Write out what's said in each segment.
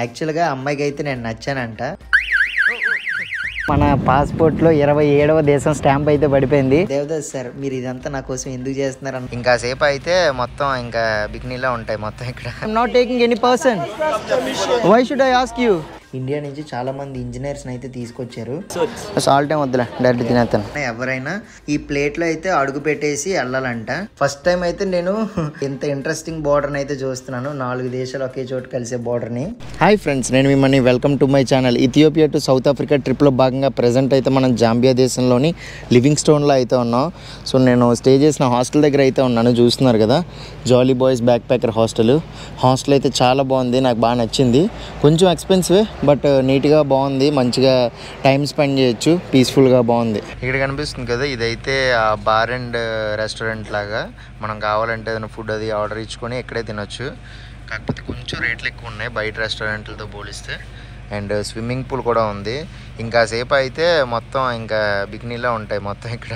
యాక్చువల్గా అమ్మాయికి అయితే నేను నచ్చానంట. మన పాస్పోర్ట్లో 27వ దేశం స్టాంప్ అయితే పడిపోయింది. దేవదాస్ సార్, మీరు ఇదంతా నా కోసం ఎందుకు చేస్తున్నారు? ఇంకా సేపు అయితే మొత్తం ఇంకా బికినీలా ఉంటాయి మొత్తం ఇక్కడ. I'm not taking any person. Why should I ask you? India నుంచి చాలా మంది ఇంజనీర్స్ అయితే తీసుకొచ్చారు. సాల్ట్ ఏం వద్దులే, డైరెక్ట్ తినేస్తాను. ఎవరైనా ఈ ప్లేట్ లో అయితే అడుగు పెట్టేసి వెళ్ళాలంట. ఫస్ట్ టైం అయితే నేను ఇంత ఇంట్రెస్టింగ్ బోర్డర్ అయితే చూస్తున్నాను. 4 దేశాలు ఒకే చోటు కలిసే బోర్డర్ ని. హాయ్ ఫ్రెండ్స్, నేను మిమ్మల్ని welcome to my channel. Ethiopia to south Africa trip లో భాగంగా ప్రెసెంట్ అయితే మనం జాంబియా దేశంలోని లివింగ్ స్టోన్ లో అయితే ఉన్నాం. సో నేను స్టే చేసిన హాస్టల్ దగ్గర అయితే ఉన్నాను, చూస్తున్నారు కదా, jolly boys backpacker hostel. Hostel అయితే చాలా బాగుంది, నాకు బాగా నచ్చింది. కొంచెం ఎక్స్పెన్సివే, బట్ నీట్గా బాగుంది. మంచిగా టైం స్పెండ్ చేయొచ్చు, పీస్ఫుల్గా బాగుంది. ఇక్కడ కనిపిస్తుంది కదా, ఇదైతే బార్ అండ్ రెస్టారెంట్ లాగా. మనం కావాలంటే ఏదైనా ఫుడ్ అది ఆర్డర్ ఇచ్చుకొని ఇక్కడే తినొచ్చు. కాకపోతే కొంచెం రేట్లు ఎక్కువ ఉన్నాయి బయట రెస్టారెంట్లతో పోలిస్తే. అండ్ స్విమ్మింగ్ పూల్ కూడా ఉంది. ఇంకా సేపు అయితే మొత్తం ఇంకా బికినీలా ఉంటాయి మొత్తం ఇక్కడ.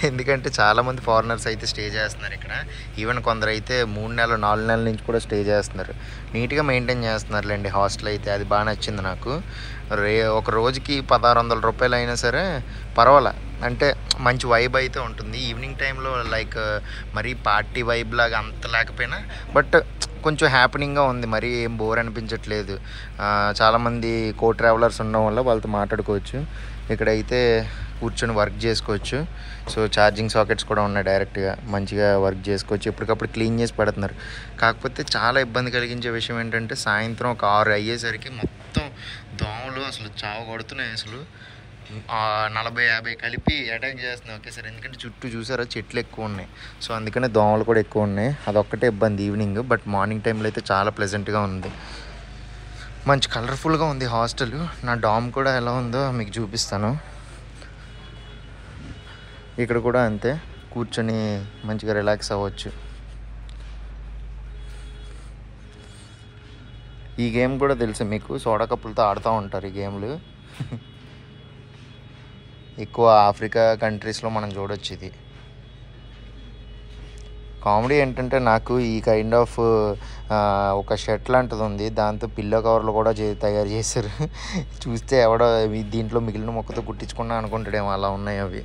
ఎందుకంటే చాలామంది ఫారినర్స్ అయితే స్టే చేస్తున్నారు ఇక్కడ. ఈవెన్ కొందరు అయితే 3 నెలలు 4 నెలల నుంచి కూడా స్టే చేస్తున్నారు. నీట్గా మెయింటైన్ చేస్తున్నారులేండి హాస్టల్ అయితే. అది బాగా నచ్చింది నాకు. ఒక రోజుకి 1600 రూపాయలు అయినా సరే పర్వాలే, అంటే మంచి వైబ్ అయితే ఉంటుంది. ఈవినింగ్ టైంలో లైక్ మరీ పార్టీ వైబ్ లాగా అంత లేకపోయినా బట్ కొంచెం హ్యాపీనింగ్గా ఉంది. మరీ ఏం బోర్ అనిపించట్లేదు. చాలామంది కో ట్రావెలర్స్ ఉండడం వల్ల వాళ్ళతో మాట్లాడుకోవచ్చు. ఇక్కడైతే కూర్చొని వర్క్ చేసుకోవచ్చు. సో ఛార్జింగ్ సాకెట్స్ కూడా ఉన్నాయి, డైరెక్ట్గా మంచిగా వర్క్ చేసుకోవచ్చు. ఎప్పటికప్పుడు క్లీన్ చేసి పెడుతున్నారు. కాకపోతే చాలా ఇబ్బంది కలిగించే విషయం ఏంటంటే సాయంత్రం ఒక 6 అయ్యేసరికి మొత్తం దోమలు అసలు చావు కొడుతున్నాయి. అసలు 40-50 కలిపి అటాక్ చేస్తున్నాయి ఒకేసారి. ఎందుకంటే చుట్టూ చూసారా చెట్లు ఎక్కువ ఉన్నాయి. సో అందుకనే దోమలు కూడా ఎక్కువ ఉన్నాయి. అదొక్కటే ఇబ్బంది ఈవినింగ్. బట్ మార్నింగ్ టైంలో అయితే చాలా ప్లెజెంట్గా ఉంది. మంచి కలర్ఫుల్గా ఉంది హాస్టల్. నా డామ్ కూడా ఎలా ఉందో మీకు చూపిస్తాను. ఇక్కడ కూడా అంతే, కూర్చొని మంచిగా రిలాక్స్ అవ్వచ్చు. ఈ గేమ్ కూడా తెలుసు మీకు, సోడా కప్పులతో ఆడుతూ ఉంటారు ఈ గేమ్లు. ఎక్కువ ఆఫ్రికా కంట్రీస్లో మనం చూడొచ్చు ఇది. కామెడీ ఏంటంటే నాకు ఈ కైండ్ ఆఫ్ ఒక షర్ట్ లాంటిది ఉంది, దాంతో పిల్లో కవర్లు కూడా తయారు చేశారు. చూస్తే ఎవడో దీంట్లో మిగిలిన మొక్కతో కుట్టించుకున్నా అనుకుంటాడేమో, అలా ఉన్నాయి అవి.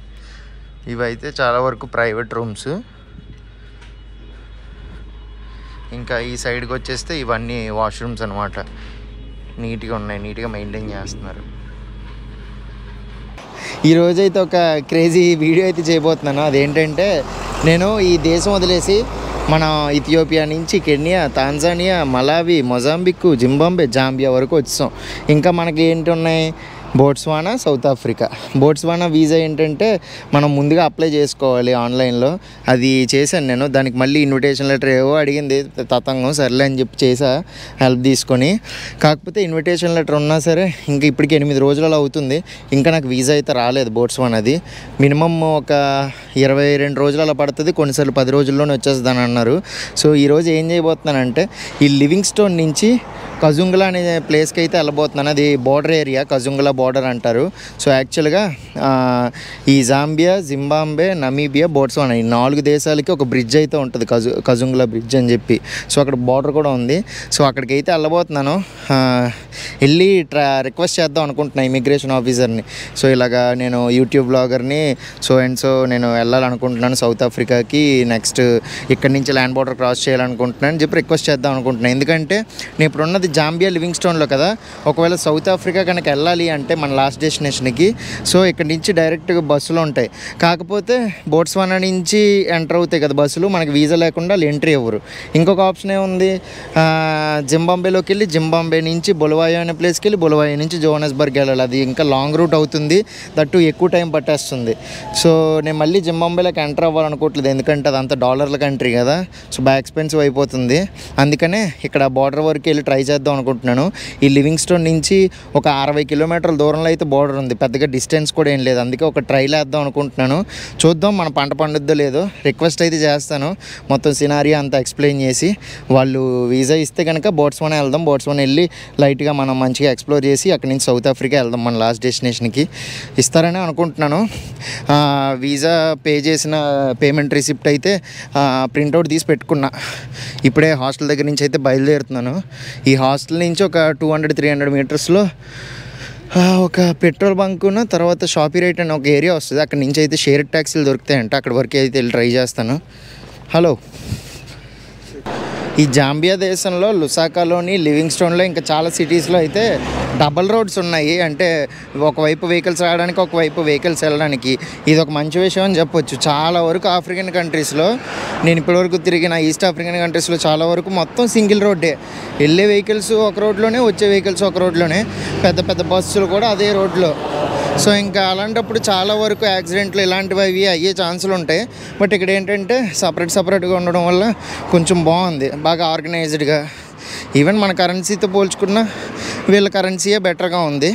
ఇవైతే చాలా వరకు ప్రైవేట్ రూమ్స్. ఇంకా ఈ సైడ్కి వచ్చేస్తే ఇవన్నీ వాష్రూమ్స్ అనమాట. నీట్గా ఉన్నాయి, నీట్గా మెయింటైన్ చేస్తున్నారు. ఈరోజైతే ఒక క్రేజీ వీడియో అయితే చేయబోతున్నాను. అదేంటంటే నేను ఈ దేశం వదిలేసి మన ఇథియోపియా నుంచి Kenya, Tanzania, Malawi, Mozambique, Zimbabwe, Zambia వరకు వచ్చాం. ఇంకా మనకి ఏంటి ఉన్నాయి, Botswana, south Africa. Botswana visa ఏంటంటే మనం ముందుగా అప్లై చేసుకోవాలి ఆన్లైన్లో. అది చేశాను నేను. దానికి మళ్ళీ ఇన్విటేషన్ లెటర్ ఏవో అడిగింది తతంగం, సర్లే అని చెప్పి చేసా హెల్ప్ తీసుకొని. కాకపోతే ఇన్విటేషన్ లెటర్ ఉన్నా సరే ఇంకా ఇప్పటికి 8 రోజులలో అవుతుంది, ఇంకా నాకు వీసా అయితే రాలేదు బోట్స్వానాది. మినిమం ఒక 22 రోజులు అలా పడుతుంది, కొన్నిసార్లు 10 రోజుల్లోనే వచ్చేస్తుంది అని అన్నారు. సో ఈరోజు ఏం చేయబోతున్నానంటే ఈ లివింగ్ స్టోన్ నుంచి కజుంగ్లా అనే ప్లేస్కి అయితే వెళ్ళబోతున్నాను. అది బోర్డర్ ఏరియా, కజుంగ్లా బోర్డర్ అంటారు. సో యాక్చువల్గా ఈ జాంబియా, జింబాబ్వే, నమీబియా, బోట్స్వానా ఈ 4 దేశాలకి ఒక బ్రిడ్జ్ అయితే ఉంటుంది, కజుంగ్లా బ్రిడ్జ్ అని చెప్పి. సో అక్కడ బోర్డర్ కూడా ఉంది. సో అక్కడికి అయితే వెళ్ళబోతున్నాను. వెళ్ళి రిక్వెస్ట్ చేద్దాం అనుకుంటున్నాను ఇమిగ్రేషన్ ఆఫీసర్ని. సో ఇలాగా నేను యూట్యూబ్ బ్లాగర్ని, సో నేను వెళ్ళాలనుకుంటున్నాను సౌత్ ఆఫ్రికాకి, నెక్స్ట్ ఇక్కడి నుంచి ల్యాండ్ బోర్డర్ క్రాస్ చేయాలనుకుంటున్నాను అని చెప్పి రిక్వెస్ట్ చేద్దాం అనుకుంటున్నాను. ఎందుకంటే నేను ఇప్పుడు ఉన్నది జాంబియా లివింగ్ స్టోన్లో కదా. ఒకవేళ సౌత్ ఆఫ్రికా కనుక వెళ్ళాలి అంటే మన లాస్ట్ డెస్టినేషన్కి, సో ఇక్కడ నుంచి డైరెక్ట్గా బస్సులు ఉంటాయి. కాకపోతే బోట్స్వానా నుంచి ఎంటర్ అవుతాయి కదా బస్సులు, మనకి వీసా లేకుండా వాళ్ళు ఎంట్రీ ఇవ్వరు. ఇంకొక ఆప్షన్ ఏముంది, జింబాబ్వేలోకి వెళ్ళి జింబాబ్వే నుంచి బొలవాయో అనే ప్లేస్కి వెళ్ళి బొలవాయో నుంచి జోహానస్బర్గ్ వెళ్ళాలి. అది ఇంకా లాంగ్ రూట్ అవుతుంది, దట్టు ఎక్కువ టైం పట్టేస్తుంది. సో నేను మళ్ళీ జింబాబ్వేలోకి ఎంటర్ అవ్వాలనుకోవట్లేదు, ఎందుకంటే అదంతా డాలర్ల కంట్రీ కదా. సో బాగా ఎక్స్పెన్సివ్ అయిపోతుంది. అందుకనే ఇక్కడ బార్డర్ వరకు వెళ్ళి ట్రై చేద్దాం అనుకుంటున్నాను. ఈ లివింగ్ స్టోన్ నుంచి ఒక 60 కిలోమీటర్ల దూరంలో అయితే బోర్డర్ ఉంది, పెద్దగా డిస్టెన్స్ కూడా ఏం లేదు. అందుకే ఒక ట్రైల్ వేద్దాం అనుకుంటున్నాను. చూద్దాం మన పంట పండుద్దో లేదో. రిక్వెస్ట్ అయితే చేస్తాను, మొత్తం సినారియా అంతా ఎక్స్ప్లెయిన్ చేసి. వాళ్ళు వీసా ఇస్తే కనుక బోట్స్వానా వెళ్దాం. బోట్స్వానా వెళ్ళి లైట్గా మనం మంచిగా ఎక్స్ప్లోర్ చేసి అక్కడి నుంచి సౌత్ ఆఫ్రికా వెళ్దాం మన లాస్ట్ డెస్టినేషన్కి. ఇస్తారని అనుకుంటున్నాను. వీసా పే చేసిన పేమెంట్ రిసిప్ట్ అయితే ప్రింట్అవుట్ తీసి పెట్టుకున్నా. ఇప్పుడే హాస్టల్ దగ్గర నుంచి అయితే బయలుదేరుతున్నాను. ఈ హాస్టల్ నుంచి ఒక 200-300 మీటర్స్లో ఒక పెట్రోల్ బంకును తర్వాత షాపీ రైట్ అని ఒక ఏరియా వస్తుంది. అక్కడ నుంచి అయితే షేర్ ట్యాక్సీలు దొరుకుతాయంట. అక్కడ వరకు అయితే వెళ్ళి ట్రై చేస్తాను. హలో, ఈ జాంబియా దేశంలో లుసాకాలోని, లివింగ్స్టోన్లో ఇంకా చాలా సిటీస్లో అయితే డబల్ రోడ్స్ ఉన్నాయి. అంటే ఒకవైపు వెహికల్స్ రావడానికి, ఒకవైపు వెహికల్స్ వెళ్ళడానికి. ఇది ఒక మంచి విషయం అని చెప్పొచ్చు. చాలా వరకు ఆఫ్రికన్ కంట్రీస్లో, నేను ఇప్పటివరకు తిరిగిన ఈస్ట్ ఆఫ్రికన్ కంట్రీస్లో చాలా వరకు మొత్తం సింగిల్ రోడ్డే. వెళ్ళే వెహికల్స్ ఒక రోడ్లోనే, వచ్చే వెహికల్స్ ఒక రోడ్లోనే, పెద్ద పెద్ద బస్సులు కూడా అదే రోడ్లో. సో ఇంకా అలాంటప్పుడు చాలా వరకు యాక్సిడెంట్లు ఇలాంటివి అవి అయ్యే ఛాన్సులు ఉంటాయి. బట్ ఇక్కడ ఏంటంటే సపరేట్గా ఉండడం వల్ల కొంచెం బాగుంది, బాగా ఆర్గనైజ్డ్గా. ఈవెన్ మన కరెన్సీతో పోల్చుకున్న వీళ్ళ కరెన్సీయే బెటర్గా ఉంది.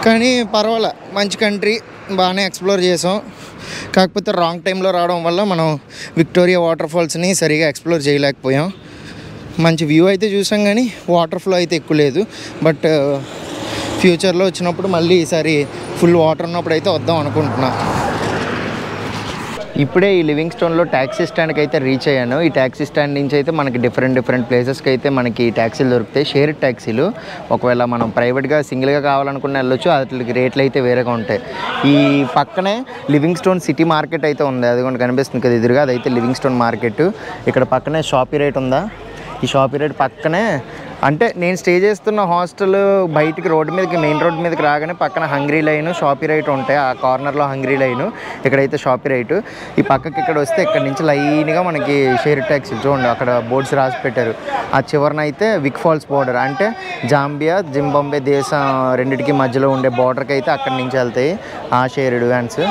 కానీ పర్వాలే, మంచి కంట్రీ, బాగానే ఎక్స్ప్లోర్ చేసాం. కాకపోతే రాంగ్ టైంలో రావడం వల్ల మనం విక్టోరియా వాటర్ ఫాల్స్ని సరిగా ఎక్స్ప్లోర్ చేయలేకపోయాం. మంచి వ్యూ అయితే చూసాం కానీ వాటర్ ఫ్లో అయితే ఎక్కువ లేదు. బట్ ఫ్యూచర్లో వచ్చినప్పుడు మళ్ళీ ఈసారి ఫుల్ వాటర్ ఉన్నప్పుడు అయితే వద్దాం అనుకుంటున్నా. ఇప్పుడే ఈ లివింగ్స్టోన్లో ట్యాక్సీ స్టాండ్కి అయితే రీచ్ అయ్యాను. ఈ ట్యాక్సీ స్టాండ్ నుంచి అయితే మనకి డిఫరెంట్ ప్లేసెస్కి అయితే మనకి ట్యాక్సీలు దొరుకుతాయి, షేర్ ట్యాక్సీలు. ఒకవేళ మనం ప్రైవేట్గా సింగిల్గా కావాలనుకున్న వెళ్ళొచ్చు, వాటికి రేట్లు అయితే వేరేగా ఉంటాయి. ఈ పక్కనే లివింగ్స్టోన్ సిటీ మార్కెట్ అయితే ఉంది, అది కూడా కనిపిస్తుంది కదా ఎదురుగా, అదైతే లివింగ్స్టోన్ మార్కెట్. ఇక్కడ పక్కనే షాపీ రైట్ ఉందా, ఈ షాపీ రైట్ పక్కనే, అంటే నేను స్టే చేస్తున్న హాస్టల్ బయటికి రోడ్డు మీదకి, మెయిన్ రోడ్డు మీదకి రాగానే పక్కన హంగ్రీ లైన్, షాపీ రైట్ ఉంటాయి. ఆ కార్నర్లో హంగ్రీ లైను, ఇక్కడైతే షాపీ రైట్. ఈ పక్కకి ఇక్కడ వస్తే ఇక్కడ నుంచి లైన్గా మనకి షేర్ ట్యాక్సీ చూడండి, అక్కడ బోర్డ్స్ రాసి పెట్టారు. ఆ చివరన అయితే విక్ ఫాల్స్ బోర్డర్, అంటే జాంబియా జింబాబ్వే దేశం రెండింటికి మధ్యలో ఉండే బోర్డర్కి అయితే అక్కడి నుంచి వెళ్తాయి ఆ షేర్డ్ వ్యాన్స్.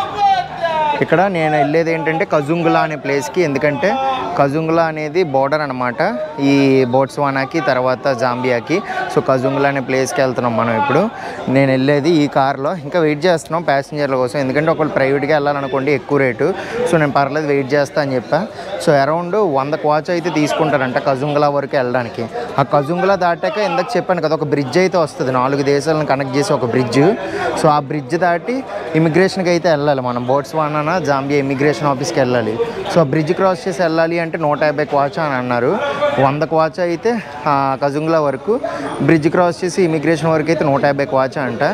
ఇక్కడ నేను వెళ్ళేది ఏంటంటే కజుంగులా అనే ప్లేస్కి, ఎందుకంటే కజుంగులా అనేది బోర్డర్ అనమాట ఈ బోట్స్వానాకి తర్వాత జాంబియాకి. సో కజుంగులా అనే ప్లేస్కి వెళ్తున్నాం మనం ఇప్పుడు. నేను వెళ్ళేది ఈ కార్లో, ఇంకా వెయిట్ చేస్తున్నాం ప్యాసింజర్ల కోసం, ఎందుకంటే ఒకళ్ళు ప్రైవేట్గా వెళ్ళాలనుకోండి ఎక్కువ రేటు. సో నేను పర్లేదు వెయిట్ చేస్తా అని చెప్పా. సో అరౌండ్ 100 క్వాచ్ అయితే తీసుకుంటారంట కజుంగులా వరకు వెళ్ళడానికి. ఆ కజుంగులా దాటాక ఇందాక చెప్పాను కదా, ఒక బ్రిడ్జ్ అయితే వస్తుంది 4 దేశాలను కనెక్ట్ చేసి ఒక బ్రిడ్జ్. సో ఆ బ్రిడ్జ్ దాటి ఇమిగ్రేషన్కి అయితే వెళ్ళాలి మనం, బోట్స్వానా జాంబియా ఇమిగ్రేషన్ ఆఫీస్కి వెళ్ళాలి. సో ఆ బ్రిడ్జ్ క్రాస్ చేసి వెళ్ళాలి అంటే 150 క్వాచ్ అని అన్నారు. 100 క్వాచ్ అయితే కజుంగులా వరకు, బ్రిడ్జ్ క్రాస్ చేసి ఇమిగ్రేషన్ వరకు అయితే 150 క్వాచ్ అంట.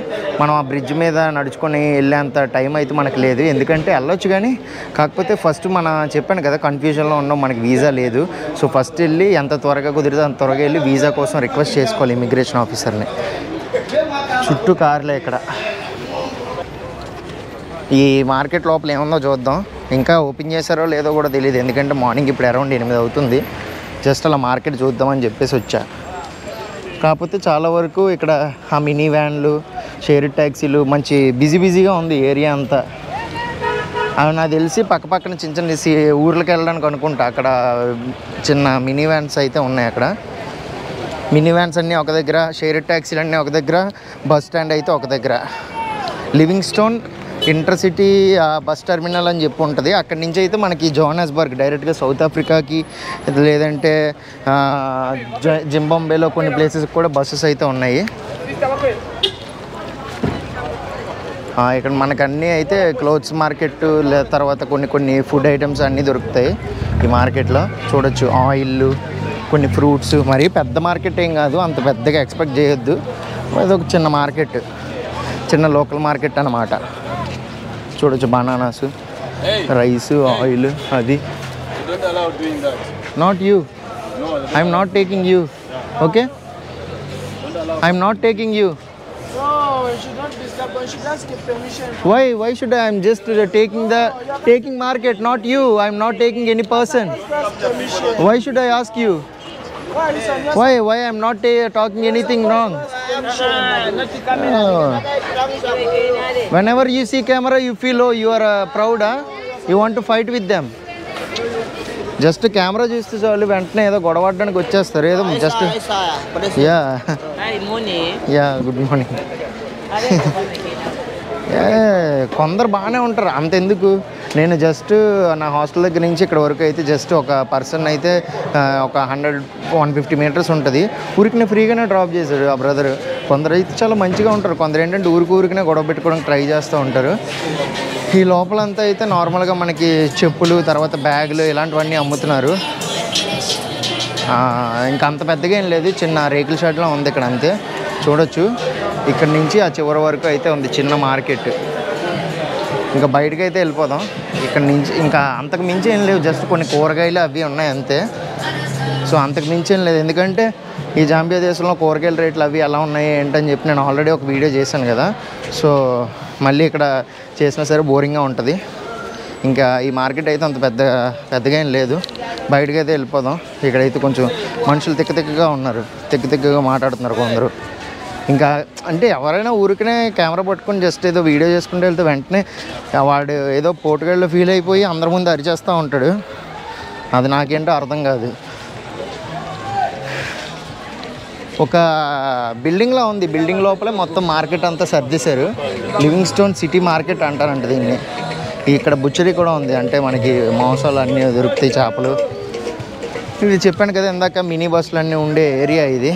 మనం ఆ బ్రిడ్జ్ మీద నడుచుకొని వెళ్ళేంత టైం అయితే మనకు లేదు, ఎందుకంటే వెళ్ళొచ్చు కానీ కాకపోతే ఫస్ట్ చెప్పాను కదా కన్ఫ్యూజన్లో ఉన్నాం, మనకి వీసా లేదు. సో ఫస్ట్ వెళ్ళి ఎంత త్వరగా కుదిరితే అంత త్వరగా వెళ్ళి వీసా కోసం రిక్వెస్ట్ చేసుకోవాలి ఇమిగ్రేషన్ ఆఫీసర్ని. చుట్టూ కార్లే ఇక్కడ. ఈ మార్కెట్ లోపల ఏముందో చూద్దాం, ఇంకా ఓపెన్ చేశారో లేదో కూడా తెలియదు, ఎందుకంటే మార్నింగ్ ఇప్పుడు అరౌండ్ 8 అవుతుంది. జస్ట్ అలా మార్కెట్ చూద్దామని చెప్పేసి వచ్చా. కాకపోతే చాలా వరకు ఇక్కడ ఆ మినీ వ్యాన్లు, షేర్ ట్యాక్సీలు, మంచి బిజీగా ఉంది ఏరియా అంతా. అవి నాకు తెలిసి పక్కన చిన్న ఊర్లకు వెళ్ళడానికి అనుకుంటా, అక్కడ చిన్న మినీ వ్యాన్స్ అయితే ఉన్నాయి. అక్కడ మినీ వ్యాన్స్ అన్నీ ఒక దగ్గర, షేర్ ట్యాక్సీలు అన్నీ ఒక దగ్గర, బస్ స్టాండ్ అయితే ఒక దగ్గర. లివింగ్స్టోన్ ఇంటర్సిటీ బస్ టెర్మినల్ అని చెప్పి ఉంటుంది. అక్కడి నుంచి అయితే మనకి జోహానస్బర్గ్ డైరెక్ట్గా సౌత్ ఆఫ్రికాకి, లేదంటే జింబాబ్వేలో కొన్ని ప్లేసెస్కి కూడా బస్సెస్ అయితే ఉన్నాయి. ఇక్కడ మనకు అన్నీ అయితే క్లోత్స్ మార్కెట్, తర్వాత కొన్ని ఫుడ్ ఐటమ్స్ అన్నీ దొరుకుతాయి ఈ మార్కెట్లో. చూడొచ్చు ఆయిల్, కొన్ని ఫ్రూట్స్. మరీ పెద్ద మార్కెట్ ఏం కాదు, అంత పెద్దగా ఎక్స్పెక్ట్ చేయొద్దు. అదొక చిన్న మార్కెట్, చిన్న లోకల్ మార్కెట్ అన్నమాట. చూడొచ్చు బనానాస్, రైస్, ఆయిల్. అది not you, I'm not taking you, okay, I'm not taking you. Why should I'm just taking market, not you. I'm not taking any person. Why should I ask you? Why I'm not talking anything wrong? Whenever you see camera, you feel you are proud, huh? You want to fight with them. Just camera చూస్తే చాలు వెంటనే ఏదో గొడవడానికి వచ్చేస్తారు, ఏదో just yeah good morning. కొందరు బాగానే ఉంటారు, అంతెందుకు. నేను జస్ట్ నా హాస్టల్ దగ్గర నుంచి ఇక్కడ వరకు అయితే జస్ట్ ఒక పర్సన్ అయితే ఒక 100-150 మీటర్స్ ఉంటుంది, ఊరికినే ఫ్రీగానే డ్రాప్ చేశాడు ఆ బ్రదర్. కొందరు అయితే చాలా మంచిగా ఉంటారు, కొందరు ఏంటంటే ఊరికినే గొడవ పెట్టుకోవడానికి ట్రై చేస్తూ ఉంటారు. ఈ లోపలంతా అయితే నార్మల్గా మనకి చెప్పులు, తర్వాత బ్యాగులు ఇలాంటివన్నీ అమ్ముతున్నారు. ఇంకా అంత పెద్దగా ఏం లేదు, చిన్న రేకుల షెడ్లో ఉంది ఇక్కడ అంతే. చూడొచ్చు ఇక్కడ నుంచి ఆ చివరి వరకు అయితే ఉంది చిన్న మార్కెట్. ఇంకా బయటకు అయితే వెళ్ళిపోదాం ఇక్కడ నుంచి. ఇంకా అంతకు మించి ఏం లేవు, జస్ట్ కొన్ని కూరగాయలు అవి ఉన్నాయి అంతే. సో అంతకు మించి ఏం లేదు, ఎందుకంటే ఈ జాంబియా దేశంలో కూరగాయల రేట్లు అవి ఎలా ఉన్నాయి ఏంటని చెప్పి నేను ఆల్రెడీ ఒక వీడియో చేశాను కదా. సో మళ్ళీ ఇక్కడ చేసినా సరే బోరింగ్గా ఉంటుంది. ఇంకా ఈ మార్కెట్ అయితే అంత పెద్దగా ఏం లేదు, బయటకు అయితే వెళ్ళిపోదాం. ఇక్కడైతే కొంచెం మనుషులు తిక్కగా ఉన్నారు, తిక్కగా మాట్లాడుతున్నారు కొందరు. ఇంకా అంటే ఎవరైనా ఊరికనే కెమెరా పట్టుకొని జస్ట్ ఏదో వీడియో చేసుకుంటూ వెళ్తే వెంటనే వాడు ఏదో పోటుగాళ్ళు ఫీల్ అయిపోయి అందరి ముందు అరిచేస్తూ ఉంటాడు. అది నాకేంటో అర్థం కాదు. ఒక బిల్డింగ్లో ఉంది, బిల్డింగ్ లోపలే మొత్తం మార్కెట్ అంతా సర్దేశారు. లివింగ్ స్టోన్ సిటీ మార్కెట్ అంటారంట దీన్ని. ఇక్కడ బుచ్చరీ కూడా ఉంది, అంటే మనకి మాంసాలు అన్నీ దొరుకుతాయి, చేపలు. ఇది చెప్పాను కదా ఇందాక, మినీ బస్సులు అన్నీ ఉండే ఏరియా ఇది.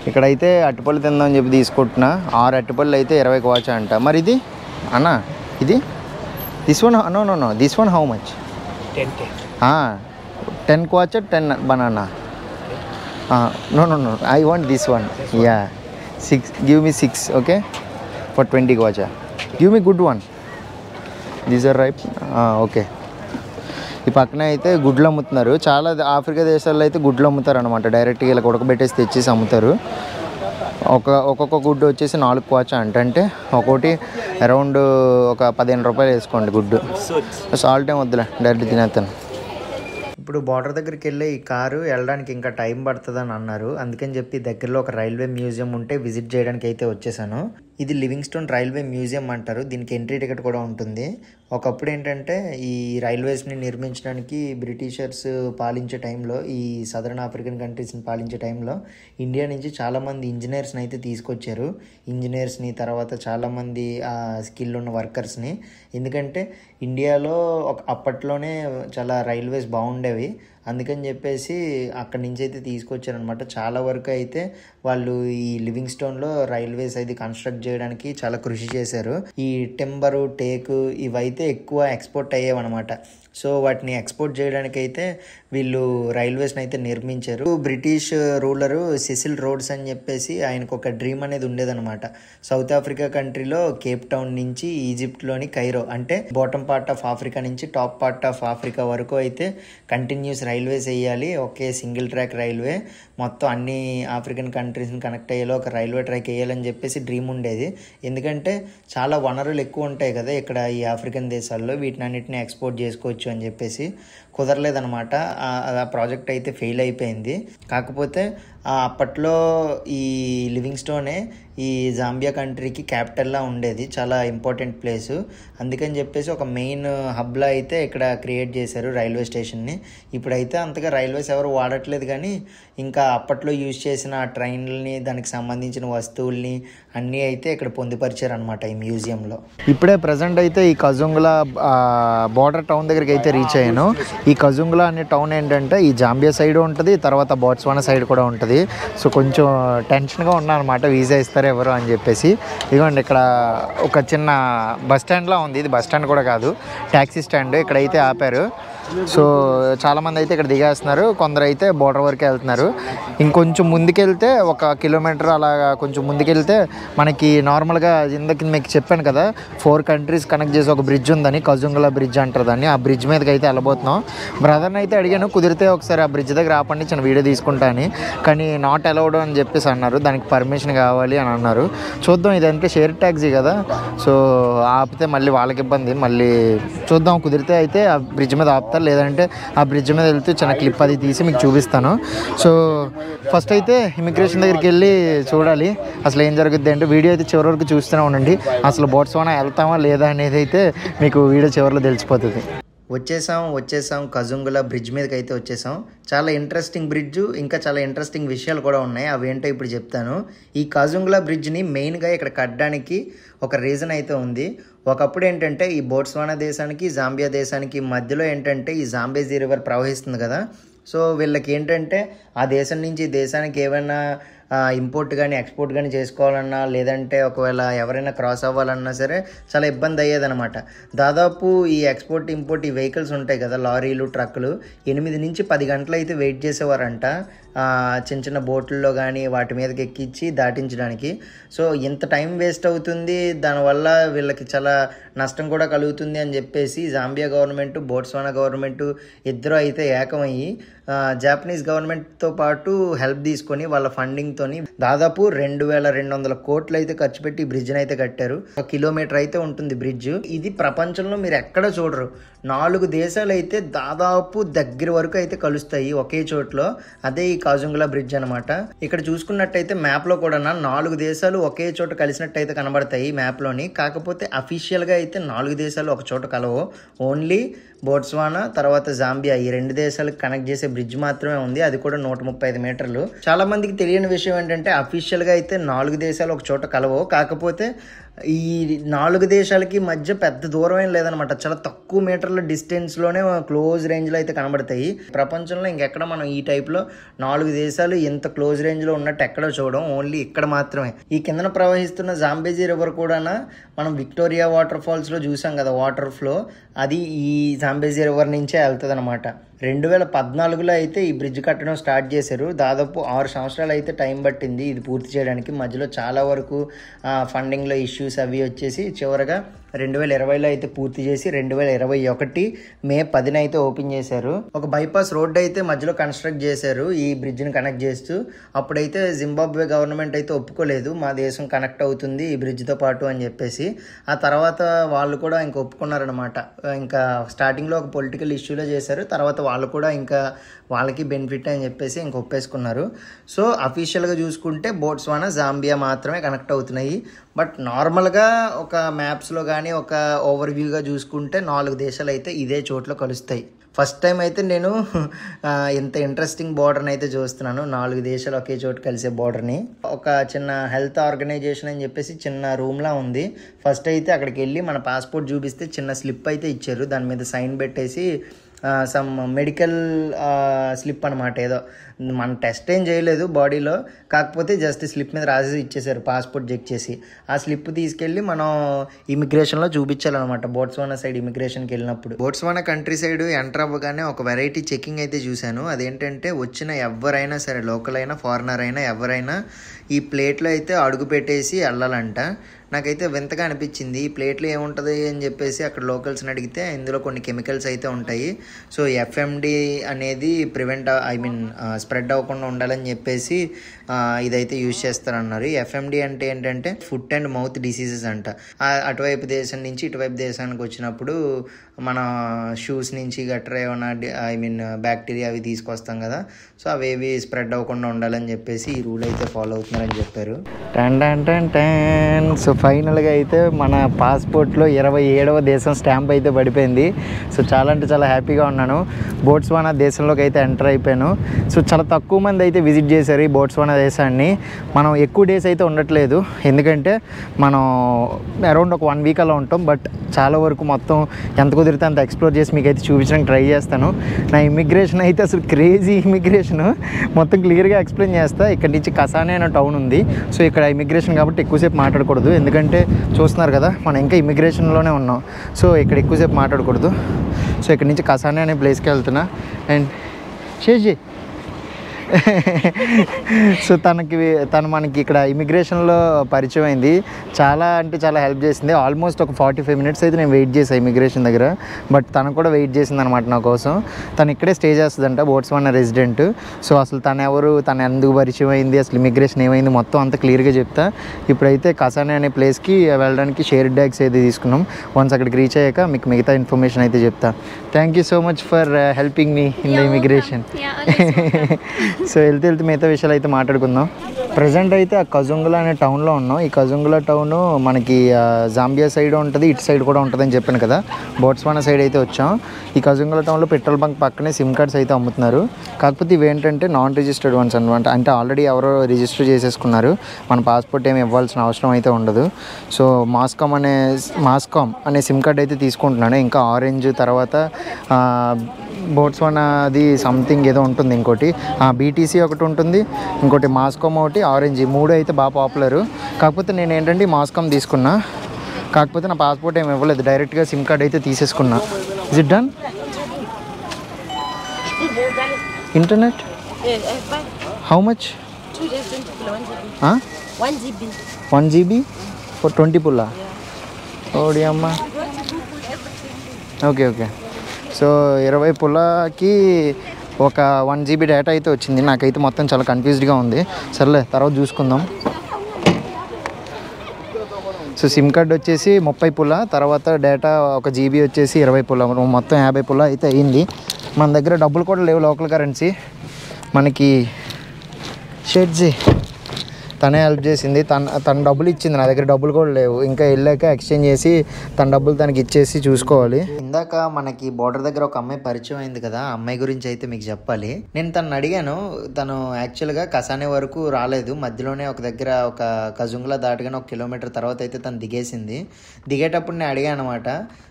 ఇక్కడైతే అట్టుపళ్ళు తిందామని చెప్పి తీసుకుంటున్నా. 6 అట్టుపళ్ళు అయితే 20 క్వాచా అంట. మరి ఇది అన్న, ఇది this one no this one how much? 10 kwacha 10 banana? No I want this one. Yeah 6, give me 6 okay for 20 kwacha. Give me good one, these are ripe. Okay. ఈ పక్కన అయితే గుడ్లు అమ్ముతున్నారు. చాలా ఆఫ్రికా దేశాల్లో అయితే గుడ్లు అమ్ముతారు అనమాట, డైరెక్ట్గా ఇలా ఉడకబెట్టేసి తెచ్చేసి అమ్ముతారు. ఒక్కొక్క గుడ్డు వచ్చేసి 4 క్వాచా అంటే ఒక్కొక్కటి అరౌండ్ ఒక 15 రూపాయలు వేసుకోండి గుడ్డు. సాల్ట్ ఏం వద్దులే, డైరెక్ట్ తినేస్తాను. ఇప్పుడు బార్డర్ దగ్గరికి వెళ్ళి ఈ కారు వెళ్ళడానికి ఇంకా టైం పడుతుందని అన్నారు. అందుకని చెప్పి దగ్గరలో ఒక రైల్వే మ్యూజియం ఉంటే విజిట్ చేయడానికి అయితే వచ్చేసాను. ఇది లివింగ్ స్టోన్ రైల్వే మ్యూజియం అంటారు. దీనికి ఎంట్రీ టికెట్ కూడా ఉంటుంది. ఒకప్పుడు ఏంటంటే ఈ రైల్వేస్ని నిర్మించడానికి బ్రిటిషర్స్ పాలించే టైంలో, ఈ సదరన్ ఆఫ్రికన్ కంట్రీస్ని పాలించే టైంలో ఇండియా నుంచి చాలామంది ఇంజనీర్స్ని అయితే తీసుకొచ్చారు. ఇంజనీర్స్ని, తర్వాత చాలామంది స్కిల్ ఉన్న వర్కర్స్ని. ఎందుకంటే ఇండియాలో అప్పట్లోనే చాలా రైల్వేస్ బాగుండేవి, అందుకని చెప్పేసి అక్కడి నుంచి అయితే తీసుకొచ్చారనమాట. చాలా వరకు అయితే వాళ్ళు ఈ లివింగ్ స్టోన్లో రైల్వేస్ అయితే కన్స్ట్రక్ట్ చేయడానికి చాలా కృషి చేశారు. ఈ టింబరు, టేకు ఇవైతే ఎక్కువ ఎక్స్పోర్ట్ అయ్యేవన్నమాట. సో వాటిని ఎక్స్పోర్ట్ చేయడానికి అయితే వీళ్ళు రైల్వేస్ని అయితే నిర్మించారు. బ్రిటిష్ రూలరు సిసిల్ రోడ్స్ అని చెప్పేసి ఆయనకు ఒక డ్రీమ్ అనేది ఉండేదన్నమాట. సౌత్ ఆఫ్రికా కంట్రీలో కేప్ టౌన్ నుంచి ఈజిప్ట్లోని కైరో, అంటే బాటమ్ పార్ట్ ఆఫ్ ఆఫ్రికా నుంచి టాప్ పార్ట్ ఆఫ్ ఆఫ్రికా వరకు అయితే కంటిన్యూస్ రైల్వేస్ వేయాలి. ఒకే సింగిల్ ట్రాక్ రైల్వే మొత్తం అన్ని ఆఫ్రికన్ కంట్రీస్ని కనెక్ట్ అయ్యేలో ఒక రైల్వే ట్రాక్ వేయాలని చెప్పేసి డ్రీమ్ ఉండేది. ఎందుకంటే చాలా వనరులు ఎక్కువ ఉంటాయి కదా ఇక్కడ ఈ ఆఫ్రికన్ దేశాల్లో, వీటిని అన్నిటిని ఎక్స్పోర్ట్ చేసుకోవచ్చు అని చెప్పేసి. కుదరలేదనమాట, ఆ ప్రాజెక్ట్ అయితే ఫెయిల్ అయిపోయింది. కాకపోతే అప్పట్లో ఈ లివింగ్ స్టోనే ఈ జాంబియా కంట్రీకి క్యాపిటల్లా ఉండేది, చాలా ఇంపార్టెంట్ ప్లేసు. అందుకని చెప్పేసి ఒక మెయిన్ హబ్లా అయితే ఇక్కడ క్రియేట్ చేశారు రైల్వే స్టేషన్ని. ఇప్పుడైతే అంతగా రైల్వేస్ ఎవరు వాడట్లేదు, కానీ ఇంకా అప్పట్లో యూజ్ చేసిన ట్రైన్లని, దానికి సంబంధించిన వస్తువుల్ని అన్నీ అయితే ఇక్కడ పొందుపరిచారు అనమాట ఈ మ్యూజియంలో. ఇప్పుడే ప్రజెంట్ అయితే ఈ కజుంగులా బార్డర్ టౌన్ దగ్గరికి అయితే రీచ్ అయ్యాను. ఈ కజుంగులా అనే టౌన్ ఏంటంటే ఈ జాంబియా సైడ్ ఉంటుంది, తర్వాత బోట్స్వానా సైడ్ కూడా ఉంటుంది. సో కొంచెం టెన్షన్గా ఉన్నా అనమాట, వీసా ఇస్తారు ఎవరు అని చెప్పేసి. ఇదిగోండి ఇక్కడ ఒక చిన్న బస్ స్టాండ్లా ఉంది, ఇది బస్ స్టాండ్ కూడా కాదు, ట్యాక్సీ స్టాండ్. ఇక్కడైతే ఆపారు. సో చాలామంది అయితే ఇక్కడ దిగేస్తున్నారు, కొందరు అయితే బోర్డర్ వరకు వెళ్తున్నారు. ఇంకొంచెం ముందుకెళ్తే 1 కిలోమీటర్ అలాగా కొంచెం ముందుకెళ్తే మనకి నార్మల్గా ఇందాక మీకు చెప్పాను కదా 4 కంట్రీస్ కనెక్ట్ చేసి ఒక బ్రిడ్జ్ ఉందని, కజుంగులా బ్రిడ్జ్ అంటారు దాన్ని. ఆ బ్రిడ్జ్ మీదకి అయితే వెళ్ళబోతున్నాం. బ్రదర్ని అయితే అడిగాను, కుదిరితే ఒకసారి ఆ బ్రిడ్జ్ దగ్గర ఆపండి, చిన్న వీడియో తీసుకుంటా అని. కానీ నాట్ అలౌడ్ అని చెప్పేసి అన్నారు, దానికి పర్మిషన్ కావాలి అని అన్నారు. చూద్దాం, ఇదంటే షేర్ ట్యాక్సీ కదా, సో ఆపితే మళ్ళీ వాళ్ళకి ఇబ్బంది. మళ్ళీ చూద్దాం, కుదిరితే అయితే ఆ బ్రిడ్జ్ మీద ఆపుతారు, లేదంటే ఆ బ్రిడ్జ్ మీద వెళ్తే చిన్న క్లిప్ అది తీసి మీకు చూపిస్తాను. సో ఫస్ట్ అయితే ఇమిగ్రేషన్ దగ్గరికి వెళ్ళి చూడాలి అసలు ఏం జరుగుద్ది అంటే. వీడియో అయితే చివరి వరకు చూస్తూనే ఉండండి. అసలు బోట్స్వానా వెళ్తామా లేదా అనేది అయితే మీకు వీడియో చివరిలో తెలిసిపోతుంది. వచ్చేసాం కజుంగులా బ్రిడ్జ్ మీదకి అయితే వచ్చేసాం. చాలా ఇంట్రెస్టింగ్ బ్రిడ్జ్, ఇంకా చాలా ఇంట్రెస్టింగ్ విషయాలు కూడా ఉన్నాయి, అవేంటో ఇప్పుడు చెప్తాను. ఈ కజుంగులా బ్రిడ్జ్ని మెయిన్గా ఇక్కడ కట్టడానికి ఒక రీజన్ అయితే ఉంది. ఒకప్పుడు ఏంటంటే ఈ బోట్స్వానా దేశానికి, జాంబియా దేశానికి మధ్యలో ఏంటంటే ఈ జాంబేజీ రివర్ ప్రవహిస్తుంది కదా. సో వీళ్ళకి ఏంటంటే ఆ దేశం నుంచి దేశానికి ఏమైనా ఇంపోర్ట్ కానీ ఎక్స్పోర్ట్ కానీ చేసుకోవాలన్నా, లేదంటే ఒకవేళ ఎవరైనా క్రాస్ అవ్వాలన్నా సరే చాలా ఇబ్బంది అయ్యేదన్నమాట. దాదాపు ఈ ఎక్స్పోర్ట్ ఇంపోర్ట్ ఈ వెహికల్స్ ఉంటాయి కదా, లారీలు ట్రక్కులు, 8 నుంచి 10 గంటలు అయితే వెయిట్ చేసేవారంట చిన్న చిన్న బోట్లలో కానీ వాటి మీదకి ఎక్కించి దాటించడానికి. సో ఇంత టైం వేస్ట్ అవుతుంది, దానివల్ల వీళ్ళకి చాలా నష్టం కూడా కలుగుతుంది అని చెప్పేసి జాంబియా గవర్నమెంట్, బోట్స్వానా గవర్నమెంట్ ఇద్దరు అయితే ఏకమయ్యి జాపనీస్ గవర్నమెంట్తో పాటు హెల్ప్ తీసుకొని వాళ్ళ ఫండింగ్తోని దాదాపు 2200 కోట్లు అయితే ఖర్చు పెట్టి ఈ బ్రిడ్జ్ని అయితే కట్టారు. 1 కిలోమీటర్ అయితే ఉంటుంది బ్రిడ్జ్. ఇది ప్రపంచంలో మీరు ఎక్కడ చూడరు. 4 దేశాలు అయితే దాదాపు దగ్గర వరకు అయితే కలుస్తాయి ఒకే చోట్లో. అదే ఈ కాజుంగులా బ్రిడ్జ్ అనమాట. ఇక్కడ చూసుకున్నట్టయితే మ్యాప్లో కూడా 4 దేశాలు ఒకే చోట కలిసినట్టు అయితే కనబడతాయి మ్యాప్లోని. కాకపోతే అఫీషియల్గా అయితే 4 దేశాలు ఒక చోట కలవు. ఓన్లీ బోట్స్వానా తర్వాత జాంబియా ఈ 2 దేశాలకు కనెక్ట్ చేసే బ్రిడ్జ్ మాత్రమే ఉంది. అది కూడా 135 మీటర్లు. చాలా మందికి తెలియని విషయం ఏంటంటే అఫీషియల్గా అయితే 4 దేశాలు ఒక చోట కలవు. కాకపోతే ఈ 4 దేశాలకి మధ్య పెద్ద దూరం ఏం లేదనమాట. చాలా తక్కువ మీటర్ల డిస్టెన్స్లోనే క్లోజ్ రేంజ్లో అయితే కనబడతాయి. ప్రపంచంలో ఇంకెక్కడ మనం ఈ టైప్లో 4 దేశాలు ఇంత క్లోజ్ రేంజ్లో ఉన్నట్టు ఎక్కడో చూడడం, ఓన్లీ ఇక్కడ మాత్రమే. ఈ కిందన ప్రవహిస్తున్న జాంబేజీ రివర్ కూడా మనం విక్టోరియా వాటర్ ఫాల్స్లో చూసాం కదా వాటర్ ఫ్లో, అది ఈ జాంబేజీ రివర్ నుంచే వెళ్తుంది అనమాట. 2014లో అయితే ఈ బ్రిడ్జ్ కట్టడం స్టార్ట్ చేశారు. దాదాపు 6 సంవత్సరాలు అయితే టైం పట్టింది ఇది పూర్తి చేయడానికి. మధ్యలో చాలా వరకు ఫండింగ్లో ఇష్యూస్ అవి వచ్చేసి చివరగా 2020లో అయితే పూర్తి చేసి 2021 మే 10న అయితే ఓపెన్ చేశారు. ఒక బైపాస్ రోడ్ అయితే మధ్యలో కన్స్ట్రక్ట్ చేశారు ఈ బ్రిడ్జ్ని కనెక్ట్ చేస్తూ. అప్పుడైతే జింబాబ్వే గవర్నమెంట్ అయితే ఒప్పుకోలేదు, మా దేశం కనెక్ట్ అవుతుంది ఈ బ్రిడ్జ్తో పాటు అని చెప్పేసి. ఆ తర్వాత వాళ్ళు కూడా ఇంకా ఒప్పుకున్నారనమాట. ఇంకా స్టార్టింగ్లో ఒక పొలిటికల్ ఇష్యూలో చేశారు, తర్వాత వాళ్ళు కూడా ఇంకా వాళ్ళకి బెనిఫిట్ అని చెప్పేసి ఇంక ఒప్పేసుకున్నారు. సో అఫీషియల్గా చూసుకుంటే బోట్స్వానా జాంబియా మాత్రమే కనెక్ట్ అవుతున్నాయి. బట్ నార్మల్గా ఒక మ్యాప్స్లో కానీ ఒక ఓవర్వ్యూగా చూసుకుంటే 4 దేశాలు అయితే ఇదే చోట్ల కలుస్తాయి. ఫస్ట్ టైం అయితే నేను ఇంత ఇంట్రెస్టింగ్ బార్డర్ని అయితే చూస్తున్నాను. 4 దేశాలు ఒకే చోటు కలిసే బార్డర్ని. ఒక చిన్న హెల్త్ ఆర్గనైజేషన్ అని చెప్పేసి చిన్న రూమ్లా ఉంది. ఫస్ట్ అయితే అక్కడికి వెళ్ళి మన పాస్పోర్ట్ చూపిస్తే చిన్న స్లిప్ అయితే ఇచ్చారు, దాని మీద సైన్ పెట్టేసి సమ్ మెడికల్ స్లిప్ అనమాట. ఏదో మన టెస్ట్ ఏం చేయలేదు బాడీలో, కాకపోతే జస్ట్ స్లిప్ మీద రాసి ఇచ్చేసారు పాస్పోర్ట్ చెక్ చేసి. ఆ స్లిప్ తీసుకెళ్ళి మనం ఇమిగ్రేషన్లో చూపించాలన్నమాట. బోట్స్వానా సైడ్ ఇమిగ్రేషన్కి వెళ్ళినప్పుడు బోట్స్వానా కంట్రీ సైడ్ ఎంటర్ అవ్వగానే ఒక వెరైటీ చెకింగ్ అయితే చూశాను. అదేంటంటే వచ్చిన ఎవరైనా సరే, లోకల్ అయినా ఫారినర్ అయినా ఎవరైనా ఈ ప్లేట్లో అయితే అడుగు పెట్టేసి వెళ్ళాలంట. నాకైతే వింతగా అనిపించింది. ఈ ప్లేట్లో ఏముంటుంది అని చెప్పేసి అక్కడ లోకల్స్ని అడిగితే ఇందులో కొన్ని కెమికల్స్ అయితే ఉంటాయి. సో ఎఫ్ఎండి అనేది స్ప్రెడ్ అవ్వకుండా ఉండాలని చెప్పేసి ఇదైతే యూజ్ చేస్తారన్నారు. ఎఫ్ఎండి అంటే ఏంటంటే ఫుట్ అండ్ మౌత్ డిసీజెస్ అంట. అటువైపు దేశం నుంచి ఇటువైపు దేశానికి వచ్చినప్పుడు మన షూస్ నుంచి గట్రా ఏమైనా బ్యాక్టీరియా అవి తీసుకొస్తాం కదా, సో అవేవి స్ప్రెడ్ అవ్వకుండా ఉండాలని చెప్పేసి ఈ రూల్ అయితే ఫాలో అవుతున్నారని చెప్పారు. సో ఫైనల్గా అయితే మన పాస్పోర్ట్లో 27వ దేశం స్టాంప్ అయితే పడిపోయింది. సో చాలా అంటే చాలా హ్యాపీగా ఉన్నాను. బోట్స్వానా దేశంలోకి అయితే ఎంటర్ అయిపోయాను. సో చాలా తక్కువ మంది అయితే విజిట్ చేశారు ఈ బోట్స్వానా దేశాన్ని. మనం ఎక్కువ డేస్ అయితే ఉండట్లేదు, ఎందుకంటే మనం అరౌండ్ ఒక 1 వీక్ అలా ఉంటాం. బట్ చాలా వరకు మొత్తం ఎంత కుదిరితే అంత ఎక్స్ప్లోర్ చేసి మీకు అయితే చూపించడానికి ట్రై చేస్తాను. నా ఇమిగ్రేషన్ అయితే అసలు క్రేజీ ఇమిగ్రేషన్, మొత్తం క్లియర్గా ఎక్స్ప్లెయిన్ చేస్తా. ఇక్కడ నుంచి కసానే అనే టౌన్ ఉంది. సో ఇక్కడ ఇమిగ్రేషన్ కాబట్టి ఎక్కువసేపు మాట్లాడకూడదు, ఎందుకంటే చూస్తున్నారు కదా మనం ఇంకా ఇమిగ్రేషన్లోనే ఉన్నాం. సో ఇక్కడ ఎక్కువసేపు మాట్లాడకూడదు. సో ఇక్కడ నుంచి కసానే అనే ప్లేస్కి వెళ్తున్నా. అండ్ చేసి సో తను మనకి ఇక్కడ ఇమిగ్రేషన్లో పరిచయం అయింది. చాలా అంటే చాలా హెల్ప్ చేసింది. ఆల్మోస్ట్ ఒక 45 మినిట్స్ అయితే నేను వెయిట్ చేశాను ఇమిగ్రేషన్ దగ్గర. బట్ తను కూడా వెయిట్ చేసింది అనమాట నా కోసం. తను ఇక్కడే స్టే చేస్తుందంట, బోట్స్వానా రెసిడెంట్. సో అసలు తను ఎవరు, తను ఎందుకు పరిచయం అయింది, అసలు ఇమిగ్రేషన్ ఏమైంది మొత్తం అంతా క్లియర్గా చెప్తా. ఇప్పుడైతే కసానే అనే ప్లేస్కి వెళ్ళడానికి షేర్ ట్యాక్సీ అయితే తీసుకున్నాం. వన్స్ అక్కడికి రీచ్ అయ్యాక మీకు మిగతా ఇన్ఫర్మేషన్ అయితే చెప్తా. Thank you so much for helping me in the immigration. So వెళ్తే మిగతా విషయాలు అయితే మాట్లాడుకుందాం. ప్రజెంట్ అయితే ఆ కజుంగులా అనే టౌన్లో ఉన్నాం. ఈ కజుంగులా టౌన్ మనకి జాంబియా సైడ్ ఉంటుంది, ఇటు సైడ్ కూడా ఉంటుంది అని చెప్పాను కదా. బోట్స్వానా సైడ్ అయితే వచ్చాం. ఈ కజుంగులా టౌన్లో పెట్రోల్ బంక్ పక్కనే సిమ్ కార్డ్స్ అయితే అమ్ముతున్నారు. కాకపోతే ఇవేంటంటే నాన్ రిజిస్టర్డ్ వన్స్ అనమాట. అంటే ఆల్రెడీ ఎవరో రిజిస్టర్ చేసేసుకున్నారు, మన పాస్పోర్ట్ ఏమి ఇవ్వాల్సిన అవసరం అయితే ఉండదు. సో మాస్కామ్ అనే సిమ్ కార్డ్ అయితే తీసుకుంటున్నాను. ఇంకా ఆరెంజ్ తర్వాత బోట్స్వానాది సంథింగ్ ఏదో ఉంటుంది, ఇంకోటి బీటీసీ ఒకటి ఉంటుంది, ఇంకోటి మాస్కోమ్ ఒకటి, ఆరెంజ్, ఈ 3 అయితే బాగా పాపులర్. కాకపోతే నేను ఏంటంటే మాస్కోమ్ తీసుకున్నా, కాకపోతే నా పాస్పోర్ట్ ఏమి ఇవ్వలేదు, డైరెక్ట్గా సిమ్ కార్డ్ అయితే తీసేసుకున్నా. Is it done? Internet how much? 1 GB for 20 pula? ఓడి అమ్మ. Okay okay. సో 20 పుల్లకి ఒక 1 GB డేటా అయితే వచ్చింది. నాకైతే మొత్తం చాలా కన్ఫ్యూజ్డ్గా ఉంది. సర్లే తర్వాత చూసుకుందాం. సో సిమ్ కార్డ్ వచ్చేసి 30 పుల్ల, తర్వాత డేటా 1 GB వచ్చేసి 20 పుల్ల, మొత్తం 50 పుల్ల అయితే అయ్యింది. మన దగ్గర డబ్బులు కూడా లేవు, లోకల్ కరెన్సీ. మనకి షెడ్జీ తనే హెల్ప్ చేసింది, తన డబ్బులు ఇచ్చింది, నా దగ్గర డబ్బులు కూడా లేవు. ఇంకా వెళ్ళాక ఎక్స్చేంజ్ చేసి తన డబ్బులు తనకి ఇచ్చేసి చూసుకోవాలి. ఇందాక మనకి బోర్డర్ దగ్గర ఒక అమ్మాయి పరిచయం అయింది కదా, ఆ అమ్మాయి గురించి అయితే మీకు చెప్పాలి. నేను తను అడిగాను, తను యాక్చువల్గా కసానే వరకు రాలేదు, మధ్యలోనే ఒక దగ్గర ఒక కజుంగ్లా దాటగానే 1 కిలోమీటర్ తర్వాత అయితే తను దిగేసింది. దిగేటప్పుడు నేను అడిగాను అనమాట.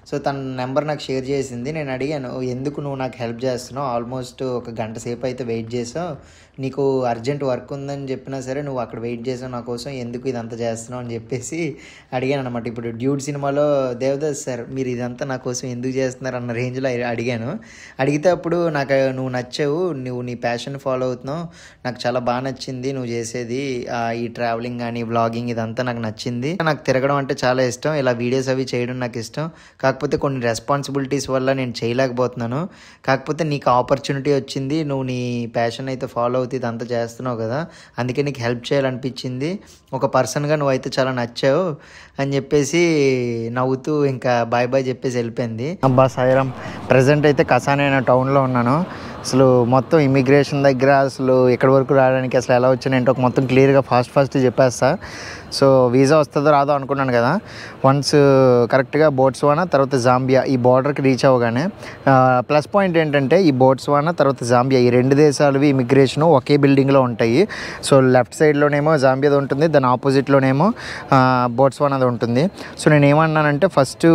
సో తన నెంబర్ నాకు షేర్ చేసింది. నేను అడిగాను, ఎందుకు నువ్వు నాకు హెల్ప్ చేస్తున్నావు, ఆల్మోస్ట్ 1 గంట సేపు అయితే వెయిట్ చేసావు, నీకు అర్జెంట్ వర్క్ ఉందని చెప్పినా సరే నువ్వు అక్కడ వెయిట్ చేసావు నా కోసం, ఎందుకు ఇదంతా చేస్తున్నావు అని చెప్పేసి అడిగాను అనమాట. ఇప్పుడు డ్యూడ్ సినిమాలో దేవదాస్ సార్ మీరు ఇదంతా నా కోసం ఎందుకు చేస్తున్నారు అన్న రేంజ్లో అడిగాను. అడిగితే అప్పుడు నాకు నువ్వు నచ్చావు, నువ్వు నీ ప్యాషన్ ఫాలో అవుతున్నావు, నాకు చాలా బాగా నచ్చింది నువ్వు చేసేది, ఈ ట్రావెలింగ్ కానీ వ్లాగింగ్ ఇదంతా నాకు నచ్చింది, నాకు తిరగడం అంటే చాలా ఇష్టం, ఇలా వీడియోస్ అవి చేయడం నాకు ఇష్టం, కాకపోతే కొన్ని రెస్పాన్సిబిలిటీస్ వల్ల నేను చేయలేకపోతున్నాను, కాకపోతే నీకు ఆపర్చునిటీ వచ్చింది, నువ్వు నీ ప్యాషన్ అయితే ఫాలో అవుతుంది, ఇదంతా చేస్తున్నావు కదా, అందుకే నీకు హెల్ప్ చేయాలనిపించింది, ఒక పర్సన్గా నువ్వైతే చాలా నచ్చావు అని చెప్పేసి నవ్వుతూ ఇంకా బాయ్ బాయ్ చెప్పేసి వెళ్ళిపోయింది. అబ్బా సాయిరామ్, ప్రజెంట్ అయితే కసానే టౌన్లో ఉన్నాను. అసలు మొత్తం ఇమిగ్రేషన్ దగ్గర అసలు ఎక్కడి వరకు రావడానికి అసలు ఎలా వచ్చానంటే ఒక మొత్తం క్లియర్గా ఫాస్ట్ చెప్పేస్తా. సో వీసా వస్తుందో రాదో అనుకున్నాను కదా, వన్స్ కరెక్ట్గా బోట్స్వానా తర్వాత జాంబియా ఈ బార్డర్కి రీచ్ అవ్వగానే ప్లస్ పాయింట్ ఏంటంటే ఈ బోట్స్వానా తర్వాత జాంబియా ఈ 2 దేశాలవి ఇమిగ్రేషను ఒకే బిల్డింగ్లో ఉంటాయి. సో లెఫ్ట్ సైడ్లోనేమో జాంబియాది ఉంటుంది, దాని ఆపోజిట్లోనేమో బోట్స్వానాది ఉంటుంది. సో నేను ఏమన్నానంటే ఫస్ట్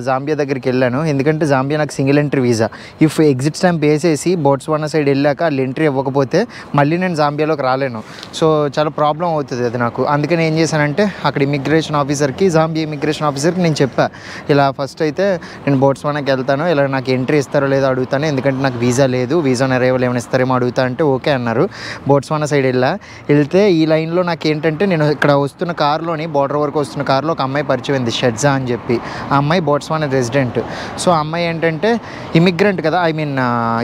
జాంబియా దగ్గరికి వెళ్ళాను, ఎందుకంటే జాంబియా నాకు single entry visa. If exit stamp వేసేసి బోట్స్వానా సైడ్ వెళ్ళాక వాళ్ళు ఎంట్రీ ఇవ్వకపోతే మళ్ళీ నేను జాంబియాలోకి రాలేను. సో చాలా ప్రాబ్లం అవుతుంది అది నాకు. అందుకని ఏం చేశానంటే అక్కడ ఇమిగ్రేషన్ ఆఫీసర్కి, జాంబియా ఇమిగ్రేషన్ ఆఫీసర్కి నేను చెప్పా, ఇలా ఫస్ట్ అయితే నేను బోట్స్వానాకి వెళ్తాను, ఇలా నాకు ఎంట్రీ ఇస్తారో లేదో అడుగుతాను, ఎందుకంటే నాకు వీసా లేదు, వీసా అరైవల్ ఏమైనా ఇస్తారేమో అడుగుతా అంటే ఓకే అన్నారు. బోట్స్వానా సైడ్ వెళ్తే ఈ లైన్లో నాకు ఏంటంటే నేను ఇక్కడ వస్తున్న కారులోని బార్డర్ వరకు వస్తున్న కారులో ఒక అమ్మాయి పరిచయం అయింది, షెడ్జా అని చెప్పి. ఆ అమ్మాయి బోట్స్వానా రెసిడెంట్. సో ఆ అమ్మాయి ఏంటంటే ఇమిగ్రెంట్ కదా, ఐ మీన్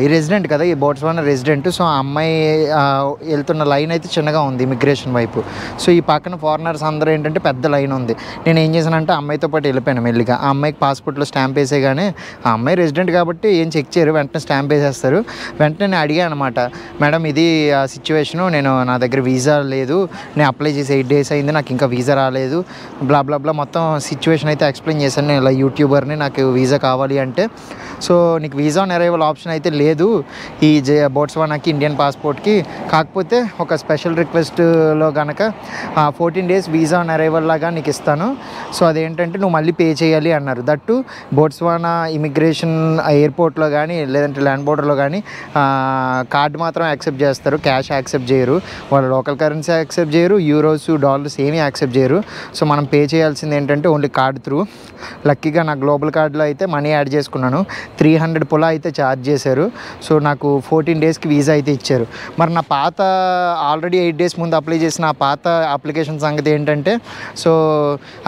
ఈ రెసిడెంట్ కదా, ఈ బోట్స్వానా రెసిడెంట్. సో ఆ అమ్మాయి వెళ్తున్న లైన్ అయితే చిన్నగా ఉంది ఇమిగ్రేషన్ వైపు. సో ఈ పక్కన ఫారినర్స్ అందరూ ఏంటంటే పెద్ద లైన్ ఉంది. నేను ఏం చేశానంటే అమ్మాయితో పాటు వెళ్ళిపోయాను మెల్లిగా. ఆ అమ్మాయికి పాస్పోర్ట్లో స్టాంప్ వేసేగానే, ఆ అమ్మాయి రెసిడెంట్ కాబట్టి ఏం చెక్ చేయరు, వెంటనే స్టాంప్ వేసేస్తారు. వెంటనే నేను అడిగాను అనమాట, మేడం ఇది ఆ సిచ్యువేషను, నేను నా దగ్గర వీసా లేదు, నేను అప్లై చేసి 8 days అయింది, నాకు ఇంకా వీసా రాలేదు, బ్లా బ్లా బ్లా మొత్తం సిచ్యువేషన్ అయితే ఎక్స్ప్లెయిన్ చేశాను. నేను ఇలా యూట్యూబర్ని, నాకు వీసా కావాలి అంటే, సో నీకు వీసా ఆన్ అరైవల్ ఆప్షన్ అయితే లేదు ఈ బోట్స్వానాకి ఇండియన్ పాస్పోర్ట్కి, కాకపోతే ఒక స్పెషల్ రిక్వెస్ట్లో కనుక 14 days వీసా ఆన్ అరైవల్ లాగా నీకు ఇస్తాను, సో అదేంటంటే నువ్వు మళ్ళీ పే చేయాలి అన్నారు. దట్టు బోట్స్వానా ఇమిగ్రేషన్ ఎయిర్పోర్ట్లో కానీ లేదంటే ల్యాండ్ బోర్డర్లో కానీ కార్డు మాత్రం యాక్సెప్ట్ చేస్తారు, క్యాష్ యాక్సెప్ట్ చేయరు, వాళ్ళు లోకల్ కరెన్సీ యాక్సెప్ట్ చేయరు, యూరోస్ డాలర్స్ ఏమీ యాక్సెప్ట్ చేయరు. సో మనం పే చేయాల్సింది ఏంటంటే ఓన్లీ కార్డ్ త్రూ. లక్కీగా నా గ్లోబల్ కార్డులో అయితే మనీ యాడ్ చేసుకున్నాను, 300 పులా అయితే ఛార్జ్ చేశారు. సో నాకు 14 daysకి వీసా అయితే ఇచ్చారు. మరి నా పాత ఆల్రెడీ 8 days ముందు అప్లై చేసిన ఆ పాత అప్లికేషన్ సంగతి ఏంటంటే, సో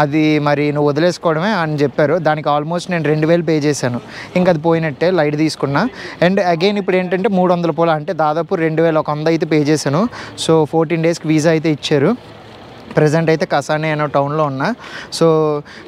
అది మరి నువ్వు వదిలేసుకోవడమే అని చెప్పారు. దానికి ఆల్మోస్ట్ నేను 2000 పే చేశాను, ఇంకా అది పోయినట్టే, లైట్ తీసుకున్నా. అండ్ అగైన్ ఇప్పుడు ఏంటంటే 300 పులా అంటే దాదాపు 2100 అయితే పే చేశాను. సో 14 daysకి వీసా అయితే ఇచ్చారు. ప్రజెంట్ అయితే కసానే అనే టౌన్లో ఉన్నా. సో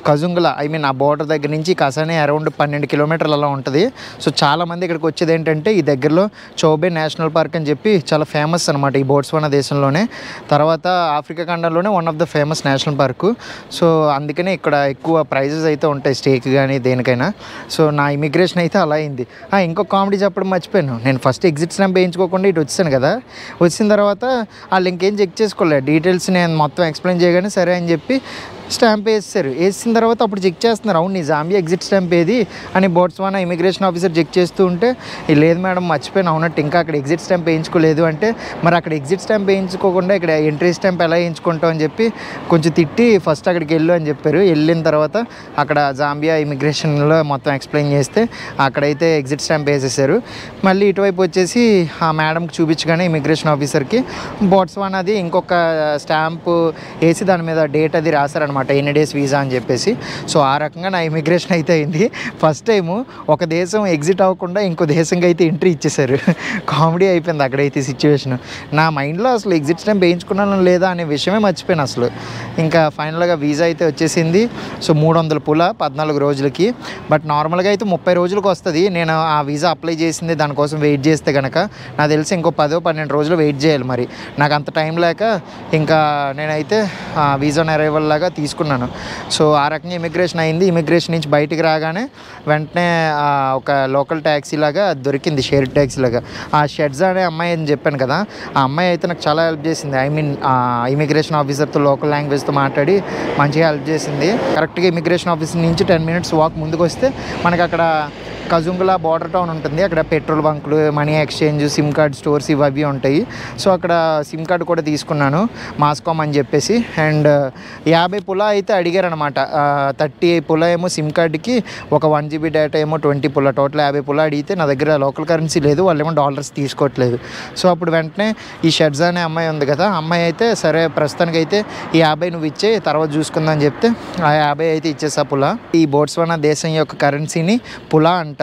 కజుంగ్లా ఐ మీన్ ఆ బోర్డర్ దగ్గర నుంచి కసానే అరౌండ్ 12 kilometers అలా ఉంటుంది. సో చాలామంది ఇక్కడికి వచ్చేది ఏంటంటే ఈ దగ్గరలో చౌబే నేషనల్ పార్క్ అని చెప్పి చాలా ఫేమస్ అనమాట ఈ బోట్స్వానా దేశంలోనే, తర్వాత ఆఫ్రికా ఖండంలోనే one of the famous national park. సో అందుకనే ఇక్కడ ఎక్కువ ప్రైజెస్ అయితే ఉంటాయి స్టేకి కానీ దేనికైనా. సో నా ఇమిగ్రేషన్ అయితే అలా అయింది. ఇంకో కామెడీ చెప్పడం మర్చిపోయాను, నేను ఫస్ట్ ఎగ్జిట్ స్టాంప్ వేయించుకోకుండా ఇటు వచ్చాను కదా, వచ్చిన తర్వాత వాళ్ళు ఇంకేం చెక్ చేసుకోలేదు, డీటెయిల్స్ నేను మొత్తం ఎక్స్ప్లెయిన్ చేయగానే సరే అని చెప్పి స్టాంప్ వేస్తారు. వేసిన తర్వాత అప్పుడు చెక్ చేస్తున్నారు, అవును నీ జాంబియా ఎగ్జిట్ స్టాంప్ ఏది అని బోట్స్వానా ఇమిగ్రేషన్ ఆఫీసర్ చెక్ చేస్తూ ఉంటే, లేదు మేడం మర్చిపోయినా అవునట్టు ఇంకా అక్కడ ఎగ్జిట్ స్టాంప్ వేయించుకోలేదు అంటే, మరి అక్కడ ఎగ్జిట్ స్టాంప్ వేయించుకోకుండా ఇక్కడ ఎంట్రీ స్టాంప్ ఎలా వేయించుకుంటాం అని చెప్పి కొంచెం తిట్టి ఫస్ట్ అక్కడికి వెళ్ళు అని చెప్పారు. వెళ్ళిన తర్వాత అక్కడ జాంబియా ఇమిగ్రేషన్లో మొత్తం ఎక్స్ప్లెయిన్ చేస్తే అక్కడైతే ఎగ్జిట్ స్టాంప్ వేసేసారు. మళ్ళీ ఇటువైపు వచ్చేసి ఆ మేడంకి చూపించగానే ఇమిగ్రేషన్ ఆఫీసర్కి బోట్స్వానాది ఇంకొక స్టాంపు వేసి దాని మీద డేట్ అది రాశారనమాట, ఎన్ని డేస్ వీసా అని చెప్పేసి. సో ఆ రకంగా నా ఇమిగ్రేషన్ అయితే అయింది. ఫస్ట్ టైము ఒక దేశం ఎగ్జిట్ అవ్వకుండా ఇంకో దేశంకి అయితే ఎంట్రీ ఇచ్చేసారు. కామెడీ అయిపోయింది అక్కడైతే సిచ్యువేషన్. నా మైండ్లో అసలు ఎగ్జిట్ స్టాంప్ వేయించుకున్నాను లేదా అనే విషయమే మర్చిపోయాను అసలు. ఇంకా ఫైనల్గా వీసా అయితే వచ్చేసింది. సో 300 పుల 14 రోజులకి. బట్ నార్మల్గా అయితే 30 రోజులకు వస్తుంది. నేను ఆ వీసా అప్లై చేసింది దానికోసం వెయిట్ చేస్తే కనుక నాకు తెలిసి ఇంకో 10-12 రోజులు వెయిట్ చేయాలి. మరి నాకు అంత టైం లేక ఇంకా నేనైతే వీసా అరైవల్ లాగా తీసుకున్నాను. సో ఆ రకంగా ఇమిగ్రేషన్ అయింది. ఇమిగ్రేషన్ నుంచి బయటికి రాగానే వెంటనే ఒక లోకల్ ట్యాక్సీ లాగా దొరికింది, షేర్ ట్యాక్సీ లాగా. ఆ షెడ్స్ అనే అమ్మాయి అని చెప్పాను కదా, ఆ అమ్మాయి అయితే నాకు చాలా హెల్ప్ చేసింది. ఐ మీన్ ఇమిగ్రేషన్ ఆఫీసర్తో లోకల్ లాంగ్వేజ్తో మాట్లాడి మంచిగా హెల్ప్ చేసింది. కరెక్ట్గా ఇమిగ్రేషన్ ఆఫీసర్ నుంచి 10 minutes వాక్ ముందుకు వస్తే మనకు అక్కడ కజుంగులా బార్డర్ టౌన్ ఉంటుంది. అక్కడ పెట్రోల్ బంకులు, money exchange, sim card stores ఇవి ఉంటాయి. సో అక్కడ సిమ్ కార్డు కూడా తీసుకున్నాను మాస్కామ్ అని చెప్పేసి. అండ్ 50 పులా అయితే అడిగారనమాట. 30 పులా ఏమో సిమ్ కార్డుకి, ఒక 1 GB డేటా ఏమో 20 పులా, టోటల్ 50 పులా అడిగితే నా దగ్గర లోకల్ కరెన్సీ లేదు, వాళ్ళు ఏమో డాలర్స్ తీసుకోవట్లేదు. సో అప్పుడు వెంటనే ఈ షెడ్స్ అనే అమ్మాయి ఉంది కదా, అమ్మాయి అయితే సరే ప్రస్తుతానికైతే ఈ 50 నువ్వు ఇచ్చే తర్వాత చూసుకుందా అని చెప్తే ఆ 50 అయితే ఇచ్చేసా పులా. ఈ బోట్స్వానా దేశం యొక్క కరెన్సీని పులా అంటారు.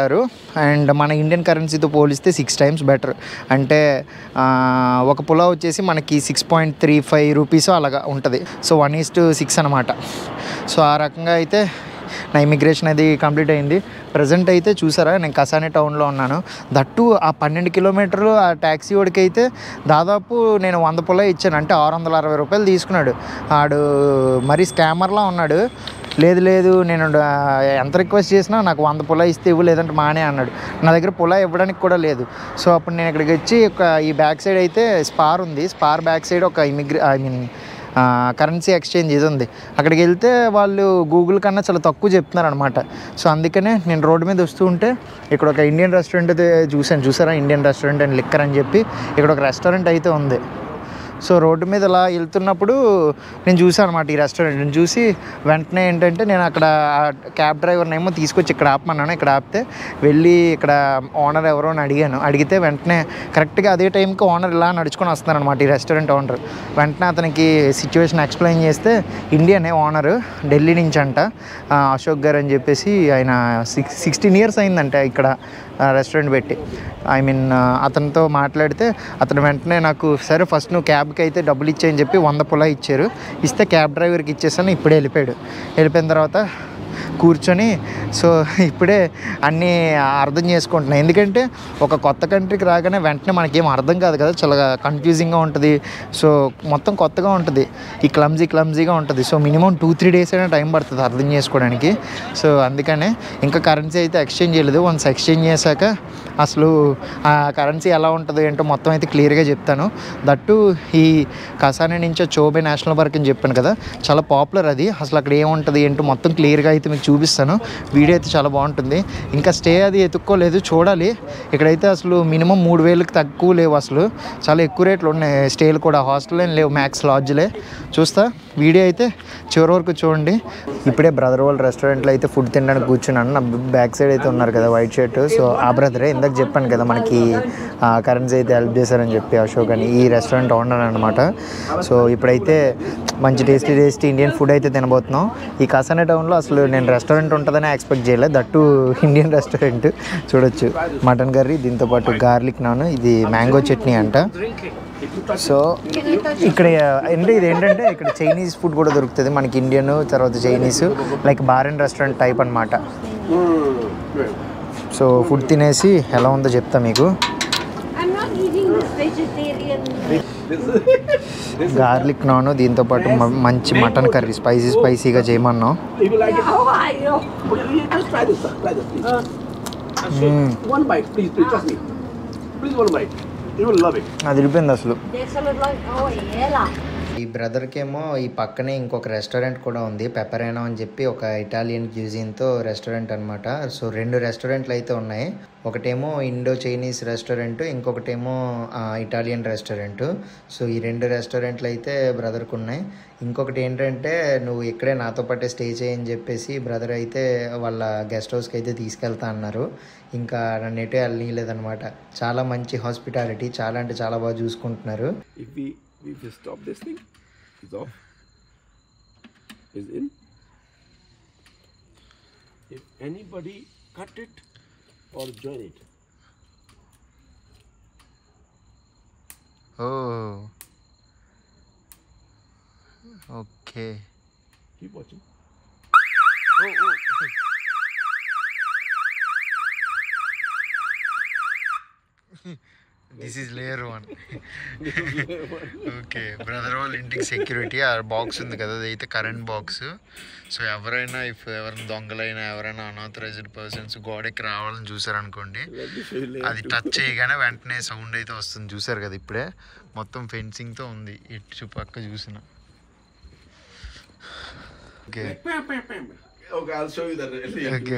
అండ్ మన ఇండియన్ కరెన్సీతో పోలిస్తే 6 times బెటర్. అంటే ఒక పులా వచ్చేసి మనకి 6.35 రూపీస్ అలాగా ఉంటుంది. సో 1:6 అనమాట. సో ఆ రకంగా అయితే నా ఇమిగ్రేషన్ అది కంప్లీట్ అయింది. ప్రజెంట్ అయితే చూసారా నేను కసానే టౌన్లో ఉన్నాను. దట్టు ఆ 12 కిలోమీటర్లు ఆ ట్యాక్సీ వాడికి అయితే దాదాపు నేను 100 పులా ఇచ్చాను. అంటే 660 రూపాయలు తీసుకున్నాడు. ఆడు మరీ స్కామర్లా ఉన్నాడు. లేదు నేను ఎంత రిక్వెస్ట్ చేసినా నాకు 100 పులా ఇస్తే ఇవ్వు, లేదంటే మానే అన్నాడు. నా దగ్గర పులా ఇవ్వడానికి కూడా లేదు. సో అప్పుడు నేను ఇక్కడికి వచ్చి ఈ బ్యాక్ సైడ్ అయితే స్పార్ ఉంది. స్పార్ బ్యాక్ సైడ్ ఒక కరెన్సీ ఎక్స్చేంజ్ ఇది ఉంది. అక్కడికి వెళ్తే వాళ్ళు గూగుల్ కన్నా చాలా తక్కువ చెప్తున్నారు అనమాట. సో అందుకనే నేను రోడ్డు మీద వస్తూ ఉంటే ఇక్కడ ఒక ఇండియన్ రెస్టారెంట్ అయితే చూసారా, ఇండియన్ రెస్టారెంట్ అండ్ లిక్కర్ అని చెప్పి ఇక్కడ ఒక రెస్టారెంట్ అయితే ఉంది. సో రోడ్డు మీద ఇలా వెళ్తున్నప్పుడు నేను చూసాను అనమాట ఈ రెస్టారెంట్ని. చూసి వెంటనే ఏంటంటే నేను అక్కడ క్యాబ్ డ్రైవర్ని ఏమో తీసుకొచ్చి ఇక్కడ ఆపమన్నాను. ఇక్కడ ఆపితే వెళ్ళి ఇక్కడ ఓనర్ ఎవరో అని అడిగాను. అడిగితే వెంటనే కరెక్ట్గా అదే టైంకి ఓనర్ ఇలా నడుచుకొని వస్తున్నారు అనమాట, ఈ రెస్టారెంట్ ఓనర్. వెంటనే అతనికి సిచ్యువేషన్ ఎక్స్ప్లెయిన్ చేస్తే ఇండియనే ఓనరు, ఢిల్లీ నుంచి అంట, అశోక్ గారు అని చెప్పేసి. ఆయన 16 years అయిందంట ఇక్కడ రెస్టారెంట్ పెట్టి. ఐ మీన్ అతనితో మాట్లాడితే అతను వెంటనే నాకు సరే ఫస్ట్ నువ్వు క్యాబ్కి అయితే డబ్బులు ఇచ్చాయని చెప్పి 100 పులా ఇచ్చారు. ఇస్తే క్యాబ్ డ్రైవర్కి ఇచ్చేసాను. ఇప్పుడే వెళ్ళిపోయిన తర్వాత కూర్చొని సో ఇప్పుడే అన్నీ అర్థం చేసుకుంటున్నాను. ఎందుకంటే ఒక కొత్త కంట్రీకి రాగానే వెంటనే మనకేం అర్థం కాదు కదా, చాలా కన్ఫ్యూజింగ్గా ఉంటుంది. సో మొత్తం కొత్తగా ఉంటుంది, ఈ క్లమ్జీగా ఉంటుంది. సో మినిమం 2-3 days అయినా టైం పడుతుంది అర్థం చేసుకోవడానికి. సో అందుకనే ఇంకా కరెన్సీ అయితే ఎక్స్చేంజ్ చేయలేదు. వన్స్ ఎక్స్చేంజ్ చేశాక అసలు ఆ కరెన్సీ ఎలా ఉంటుందో ఏంటో మొత్తం అయితే క్లియర్గా చెప్తాను. దట్టు ఈ కసానే నుంచి చోబే నేషనల్ పార్క్ అని చెప్పాను కదా, చాలా పాపులర్ అది. అసలు అక్కడ ఏముంటుంది ఏంటో మొత్తం క్లియర్గా అయితే మీకు చూపిస్తాను. వీడియో అయితే చాలా బాగుంటుంది. ఇంకా స్టే అది ఎత్తుక్కోలేదు, చూడాలి. ఇక్కడైతే అసలు మినిమం 3,000కి తక్కువ లేవు, అసలు చాలా ఎక్కువ రేట్లు ఉన్నాయి. స్టేలు కూడా హాస్టల్ ఏం లేవు, మ్యాక్స్ లాడ్జ్లే. చూస్తా, వీడియో అయితే చివరి వరకు చూడండి. ఇప్పుడే బ్రదర్ వాళ్ళ రెస్టారెంట్లో అయితే ఫుడ్ తినడానికి కూర్చున్నాను. నా బ్యాక్ సైడ్ అయితే ఉన్నారు కదా వైట్ షర్ట్, సో ఆ బ్రదరే. ఇందాక చెప్పాను కదా మనకి కరెన్సీ అయితే హెల్ప్ చేశారని చెప్పి అశోక్ అని, ఈ రెస్టారెంట్ ఓనర్ అనమాట. సో ఇప్పుడైతే మంచి టేస్టీ ఇండియన్ ఫుడ్ అయితే తినబోతున్నాం. ఈ కసానే టౌన్లో అసలు నేను రెస్టారెంట్ ఉంటుందని ఎక్స్పెక్ట్ చేయలేదు. That Indian restaurant. చూడొచ్చు, మటన్ కర్రీ, దీంతోపాటు గార్లిక్ నాన్, ఇది మ్యాంగో చట్నీ అంట. సో ఇక్కడ అంటే ఇది ఏంటంటే ఇక్కడ చైనీస్ ఫుడ్ కూడా దొరుకుతుంది మనకి, ఇండియన్ తర్వాత Chinese, like bar and restaurant type అనమాట. సో ఫుడ్ తినేసి ఎలా ఉందో చెప్తా మీకు. గార్లిక్ నాన్, దీంతోపాటు మంచి మటన్ కర్రీ, స్పైసీగా చేయమన్నాం. అది వెళ్ళిపోయింది అసలు. ఈ బ్రదర్కేమో ఈ పక్కనే ఇంకొక రెస్టారెంట్ కూడా ఉంది, పెపరేనో అని చెప్పి, ఒక ఇటాలియన్ క్యూజిన్తో రెస్టారెంట్ అనమాట. సో 2 రెస్టారెంట్లు అయితే ఉన్నాయి. ఒకటేమో ఇండో చైనీస్ రెస్టారెంట్, ఇంకొకటేమో ఇటాలియన్ రెస్టారెంట్. సో ఈ 2 రెస్టారెంట్లు అయితే బ్రదర్కి ఉన్నాయి. ఇంకొకటి ఏంటంటే, నువ్వు ఇక్కడే నాతో పాటే స్టే చేయని చెప్పేసి బ్రదర్ అయితే వాళ్ళ గెస్ట్ హౌస్కి అయితే తీసుకెళ్తా అన్నారు. ఇంకా నన్ను ఎటే వెళ్ళనీయలేదనమాట. చాలా మంచి హాస్పిటాలిటీ, చాలా అంటే చాలా బాగా చూసుకుంటున్నారు. If we stop this thing, it's off, is in. If anybody cut it or join it. Oh. Okay. Keep watching. Oh. This is layer 1. Okay, brother వాళ్ళ ఇంటికి సెక్యూరిటీ ఆ బాక్స్ ఉంది కదా, అదైతే కరెంట్ బాక్స్. సో ఎవరైనా ఎవరైనా దొంగలైనా ఎవరైనా unauthorised persons గోడకి రావాలని చూసారనుకోండి, అది టచ్ చేయగానే వెంటనే సౌండ్ అయితే వస్తుంది. చూసారు కదా ఇప్పుడే, మొత్తం ఫెన్సింగ్తో ఉంది ఇటు పక్క చూసిన. Okay Okay, I'll show you that. Okay,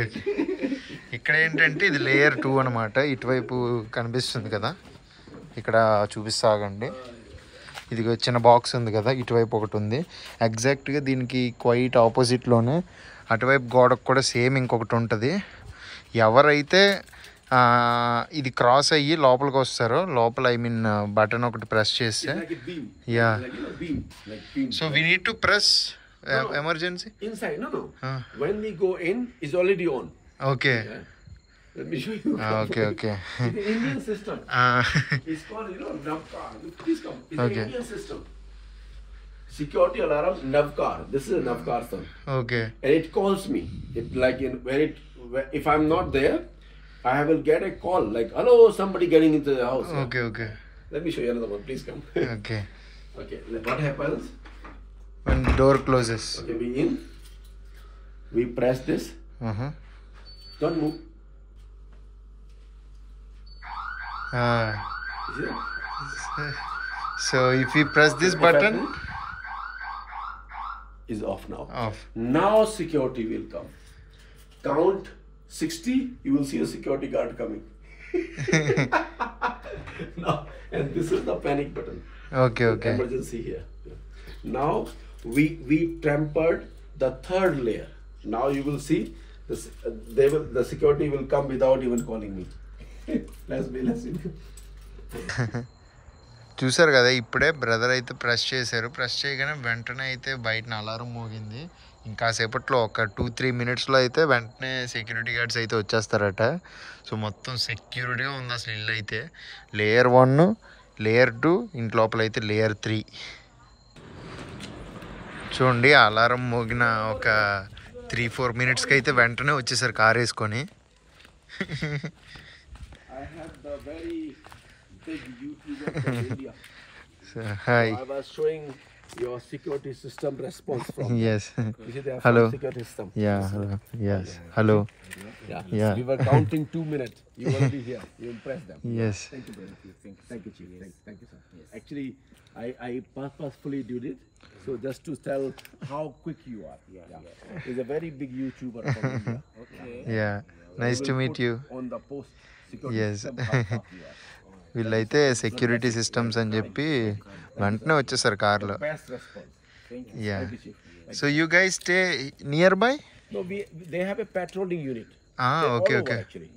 ఇక్కడ ఏంటంటే ఇది లేయర్ 2 అనమాట. ఇటువైపు కనిపిస్తుంది కదా, ఇక్కడ చూపిస్తాగండి. ఇది చిన్న బాక్స్ ఉంది కదా, ఇటువైపు ఒకటి ఉంది. ఎగ్జాక్ట్గా దీనికి క్వైట్ ఆపోజిట్లోనే అటువైపు గోడకు కూడా సేమ్ ఇంకొకటి ఉంటుంది. ఎవరైతే ఇది క్రాస్ అయ్యి లోపలికి వస్తారో, లోపల ఐ మీన్ బటన్ ఒకటి ప్రెస్ చేస్తే, yeah, so we need to press emergency inside. No. When we go in, it's already on. Okay. Yeah. Let me show you. Okay. It's the Indian system. It's called, Navkar. Please come. It's the Indian system. Security alarm Navkar. This is a Navkar system. Okay. And it calls me. It like if I'm not there, I will get a call like, hello, somebody getting into the house. Okay. Let me show you another one. Please come. Okay. What happens? When door closes. Okay, we in. We press this. Don't move. So if we press this button, is off now. Off. Now security will come. Count 60. You will see a security guard coming. Now, and this is the panic button. Okay. Emergency here. Now we tempered the 3rd layer. Now you will see this. The security will come without even calling me. Let's see. చూసారు కదా, ఇప్పుడే brother అయితే press చేశారు. Press చేయగానే వెంటనే అయితే బయటన alarm మోగింది. ఇంకాసేపట్లో ఒక 2-3 మినిట్స్లో అయితే వెంటనే సెక్యూరిటీ గార్డ్స్ అయితే వచ్చేస్తారట. సో మొత్తం సెక్యూరిటీగా ఉంది అసలు ఇల్లు అయితే. లేయర్ 1, లేయర్ 2, ఇంటి లోపల అయితే లేయర్ 3. చూడండి, అలారం మోగిన ఒక 3-4 మినిట్స్కి అయితే వెంటనే వచ్చేసారు కార్ వేసుకొని. I have the very big YouTuber from India. So, hi. I was showing your security system response from. Yes. You see their Hello. security system. Yeah. Hello. Yes. Hello. Yeah. We were counting 2 minutes. You will be here. You impress them. Yes. Thank you, brother. Thank you, Chief. Thank you, sir. Yes. Actually, I purposefully did it. So just to tell how quick you are. He's a very big YouTuber from India. Okay. Yeah. Nice to meet you. On the post security Yes. system, how tough you are. వీళ్ళైతే security systems అని చెప్పి వెంటనే వచ్చేసారు కార్లో. Best response. Thank you. Yeah. Thank you, Chief. So you guys stay near by? No, they have a patrolling unit. Okay. All over, actually.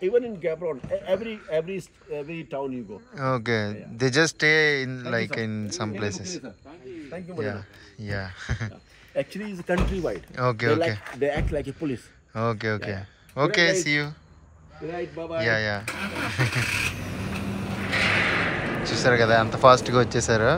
Even in Gabron, every town you go. Okay. They just stay in like in some places. Thank you, brother. Yeah. Actually, it's countrywide. Okay. They act like a police. Okay. See you. Right. Bye. Yeah. చూసారు కదా ఎంత ఫాస్ట్గా వచ్చేసారు.